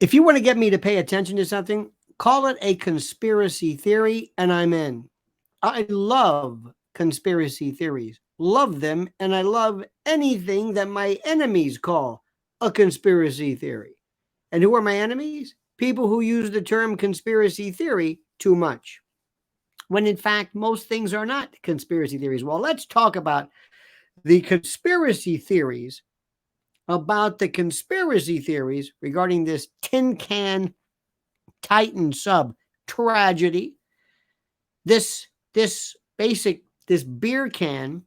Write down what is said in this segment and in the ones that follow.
If you want to get me to pay attention to something, call it a conspiracy theory, and I'm in. I love conspiracy theories, love them, and I love anything that my enemies call a conspiracy theory. And who are my enemies? People who use the term conspiracy theory too much, when in fact, most things are not conspiracy theories. Well, let's talk about the conspiracy theories regarding this tin can Titan sub tragedy. This beer can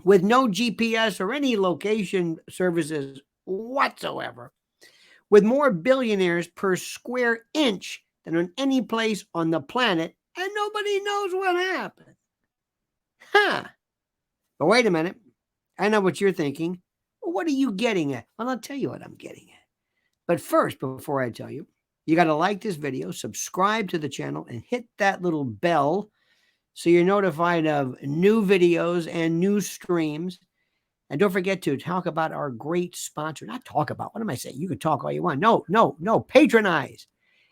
with no GPS or any location services whatsoever, with more billionaires per square inch than on any place on the planet, and nobody knows what happened. Huh. But wait a minute. I know what you're thinking. Well, what are you getting at? Well, I'll tell you what I'm getting at. But first, before I tell you, you got to like this video, subscribe to the channel, and hit that little bell so you're notified of new videos and new streams. And don't forget to talk about our great sponsor. Not talk about, what am I saying? You can talk all you want. No, patronize.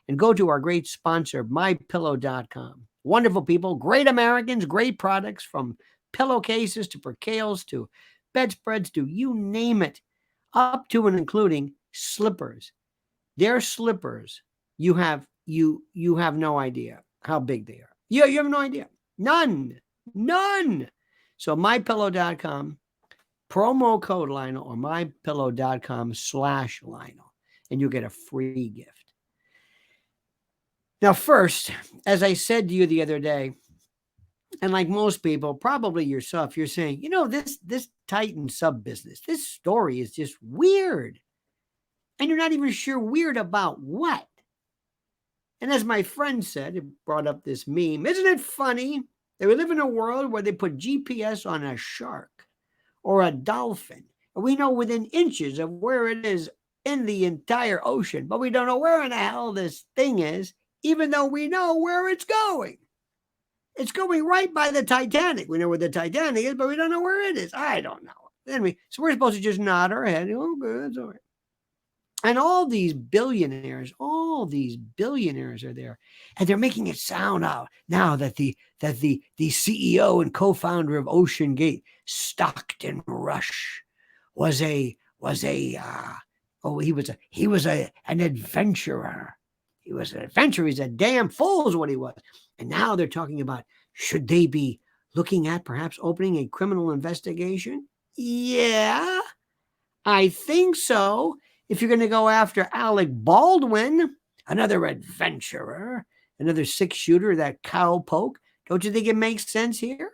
And go to our great sponsor, mypillow.com. Wonderful people, great Americans, great products, from pillowcases to percales to bedspreads to you name it, up to and including slippers. Their slippers, you have no idea how big they are. You have no idea. None. So mypillow.com, promo code Lionel, or mypillow.com/Lionel, and you get a free gift. Now, first, as I said to you the other day, and like most people, probably yourself, you're saying, this Titan sub business, this story is just weird. And you're not even sure weird about what. And as my friend said, it brought up this meme. Isn't it funny that we live in a world where they put GPS on a shark or a dolphin, and we know within inches of where it is in the entire ocean, but we don't know where in the hell this thing is, even though we know where it's going. It's going right by the Titanic. We know where the Titanic is, but we don't know where it is. I don't know. So we're supposed to just nod our head. Oh, good, that's all right. And all these billionaires are there, and they're making it sound out now that the CEO and co-founder of Ocean Gate, Stockton Rush, was an adventurer. He was an adventurer. He's a damn fool is what he was. And now they're talking about, should they be looking at perhaps opening a criminal investigation? Yeah, I think so. If you're going to go after Alec Baldwin, another adventurer, another six-shooter, that cowpoke, don't you think it makes sense here?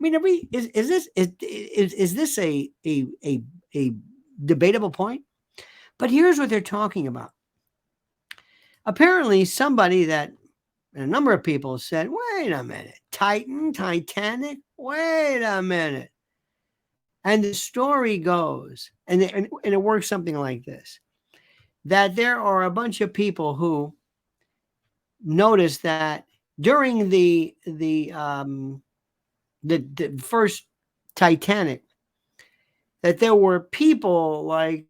I mean, is this a debatable point? But here's what they're talking about. Apparently, somebody that, and a number of people said, wait a minute, Titanic, wait a minute. And the story goes, and it works something like this, that there are a bunch of people who noticed that during the first Titanic, that there were people like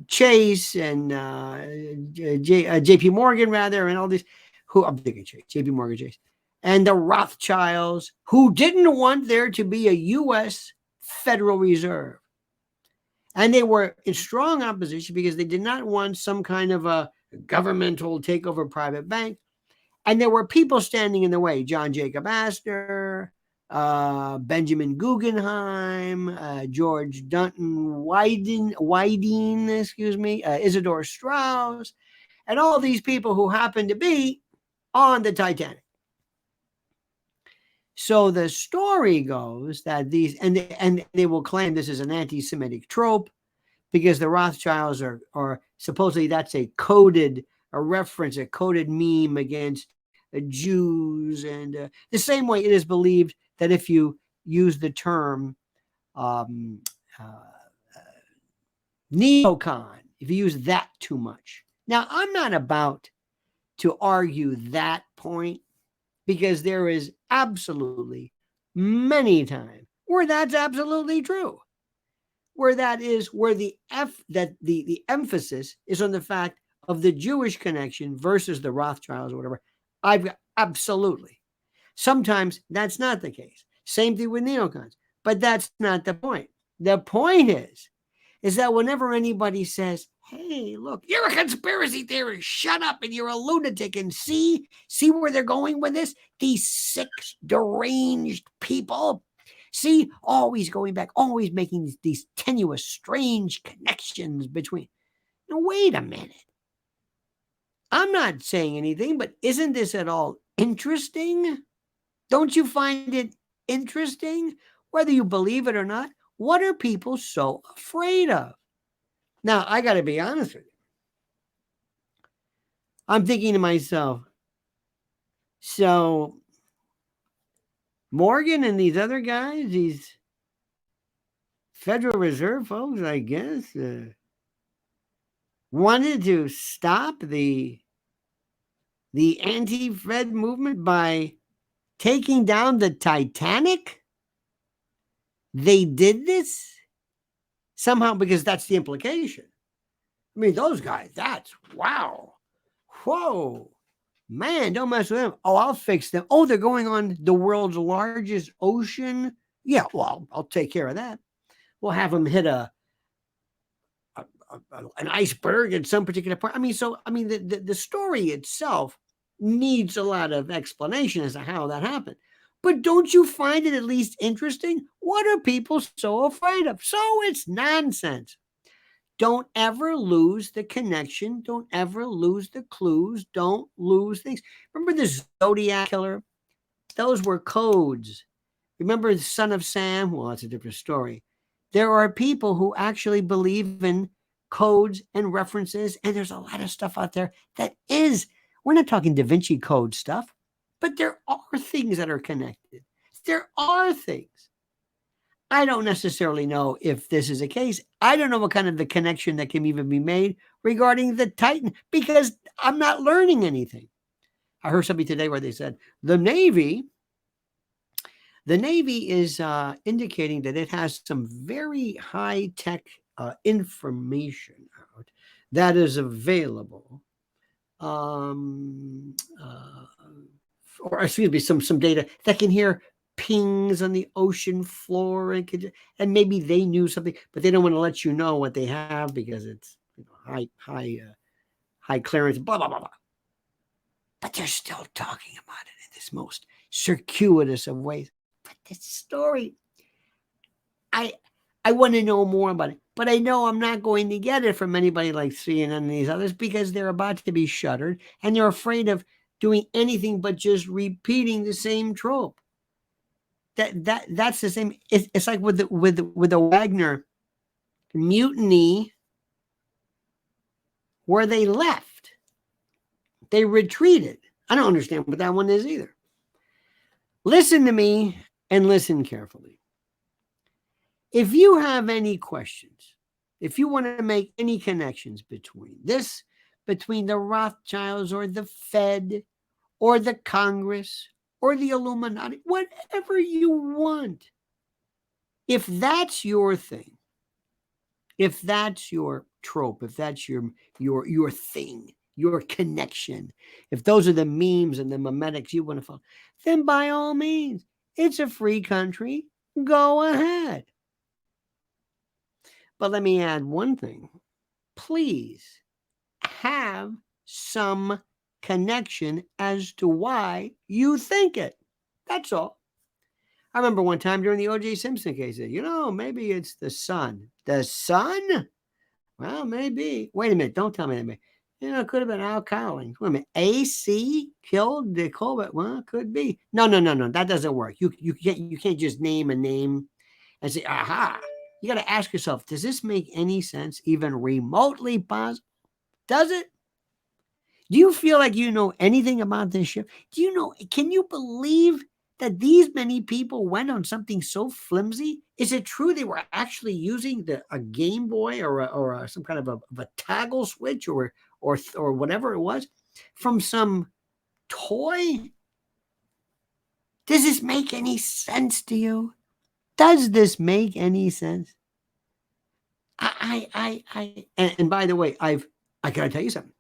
Chase and JP Morgan, rather, and all these, who, I'm thinking Chase, JP Morgan Chase, and the Rothschilds, who didn't want there to be a U.S. Federal Reserve. And they were in strong opposition because they did not want some kind of a governmental takeover private bank. And there were people standing in the way. John Jacob Astor, Benjamin Guggenheim, George Dunton Whiting, Isidore Strauss, and all these people who happened to be on the Titanic. So the story goes that these, and they will claim this is an anti-Semitic trope because the Rothschilds are supposedly, that's a coded meme against Jews, and the same way it is believed that if you use the term neocon, if you use that too much. Now, I'm not about to argue that point, because there is absolutely many times where that's absolutely true. where the emphasis is on the fact of the Jewish connection versus the Rothschilds or whatever. I've got absolutely. Sometimes that's not the case. Same thing with neocons, but that's not the point. The point is that whenever anybody says, hey, look, you're a conspiracy theorist, shut up, and you're a lunatic, and see where they're going with this? These sick, deranged people. See, always going back, always making these tenuous, strange connections between. Now, wait a minute. I'm not saying anything, but isn't this at all interesting? Don't you find it interesting? Whether you believe it or not, what are people so afraid of? Now, I got to be honest with you. I'm thinking to myself, so Morgan and these other guys, these Federal Reserve folks, I guess, wanted to stop the anti-Fed movement by taking down the Titanic? They did this? Somehow, because that's the implication. I mean, those guys, that's wow. Whoa. Man, don't mess with them. Oh, I'll fix them. Oh, they're going on the world's largest ocean. Yeah, well, I'll take care of that. We'll have them hit an iceberg at some particular point. I mean, the story itself needs a lot of explanation as to how that happened. But don't you find it at least interesting? What are people so afraid of? So it's nonsense. Don't ever lose the connection. Don't ever lose the clues. Don't lose things. Remember the Zodiac killer? Those were codes. Remember the Son of Sam? Well, that's a different story. There are people who actually believe in codes and references, and there's a lot of stuff out there that is, we're not talking Da Vinci Code stuff, but there are things that are connected. There are things. I don't necessarily know if this is a case. I don't know what kind of the connection that can even be made regarding the Titan, because I'm not learning anything. I heard something today where they said the Navy is indicating that it has some very high-tech information out that is available, or excuse me, some data that can hear pings on the ocean floor, and maybe they knew something, but they don't want to let you know what they have because it's high clearance, blah blah blah blah. But they're still talking about it in this most circuitous of ways. But this story, I want to know more about it, but I know I'm not going to get it from anybody like CNN and these others because they're about to be shuttered and they're afraid of doing anything but just repeating the same trope. That's the same. It's like with the Wagner mutiny, where they left, they retreated. I don't understand what that one is either. Listen to me and listen carefully. If you have any questions, if you want to make any connections between the Rothschilds or the Fed or the Congress or the Illuminati, whatever you want, if that's your thing, if that's your trope, if that's your thing, your connection, if those are the memes and the memetics you want to follow, then by all means, it's a free country. Go ahead. But let me add one thing. Please have some connection as to why you think it. That's all. I remember one time during the O.J. Simpson case, maybe it's the sun. The sun? Well, maybe. Wait a minute. Don't tell me that. It could have been Al Cowling. Wait a minute. AC killed the Colbert. Well, it could be. No. That doesn't work. You can't just name a name and say, aha. You got to ask yourself, does this make any sense, even remotely possible? Does it? Do you feel like you know anything about this ship? Can you believe that these many people went on something so flimsy? Is it true they were actually using a Game Boy or some kind of a toggle switch or whatever it was from some toy? Does this make any sense to you? Does this make any sense? and by the way, I gotta tell you something.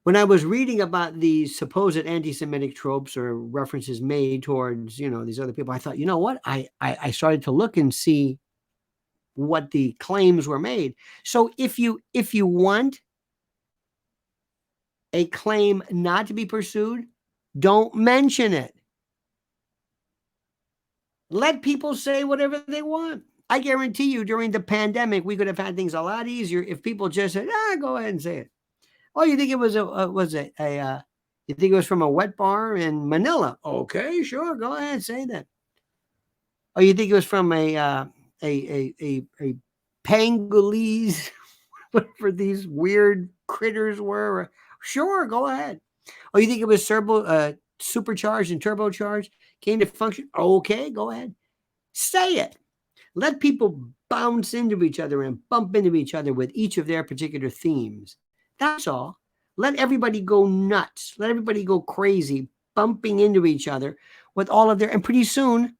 When I was reading about these supposed anti-Semitic tropes or references made towards, these other people, I thought, you know what? I started to look and see what the claims were made. So if you want a claim not to be pursued, don't mention it. Let people say whatever they want. I guarantee you during the pandemic, we could have had things a lot easier if people just said, go ahead and say it. Oh, you think it was you think it was from a wet bar in Manila? Okay, sure, go ahead, say that. Oh, you think it was from a pangolese, whatever these weird critters were? Sure, go ahead. Oh, you think it was supercharged and turbocharged, came to function? Okay, go ahead. Say it. Let people bounce into each other and bump into each other with each of their particular themes. That's all. Let everybody go nuts. Let everybody go crazy, bumping into each other with all of their, and pretty soon,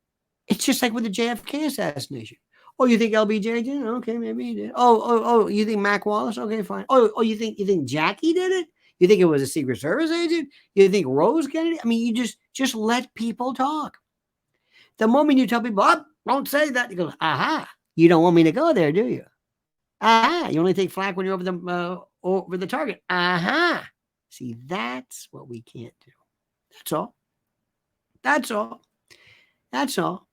it's just like with the JFK assassination. Oh, you think LBJ did it? Okay, maybe he did. Oh, you think Mac Wallace? Okay, fine. Oh, you think Jackie did it? You think it was a Secret Service agent? You think Rose Kennedy? I mean, you just let people talk. The moment you tell people, don't say that, you go, aha, you don't want me to go there, do you? Aha, you only take flack when you're over the target. Aha. See, that's what we can't do. That's all. That's all. That's all.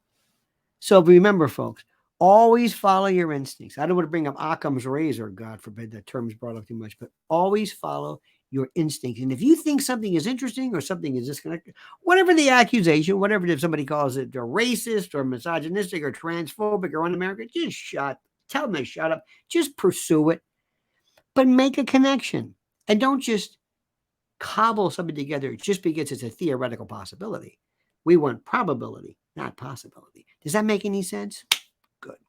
So remember, folks, always follow your instincts. I don't want to bring up Occam's razor, God forbid that term's brought up too much, but always follow your instincts. And if you think something is interesting or something is disconnected, whatever the accusation, whatever if somebody calls it racist or misogynistic or transphobic or un-American, tell them to shut up. Just pursue it, but make a connection. And don't just cobble something together just because it's a theoretical possibility. We want probability, not possibility. Does that make any sense? Good.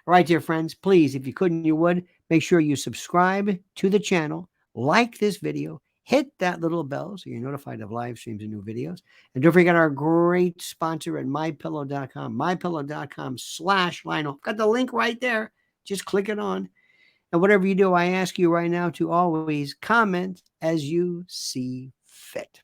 All right, dear friends, please, if you could and you would, make sure you subscribe to the channel, like this video, hit that little bell so you're notified of live streams and new videos. And don't forget our great sponsor at mypillow.com, mypillow.com/Lionel. Got the link right there. Just click it on. And whatever you do, I ask you right now to always comment as you see fit.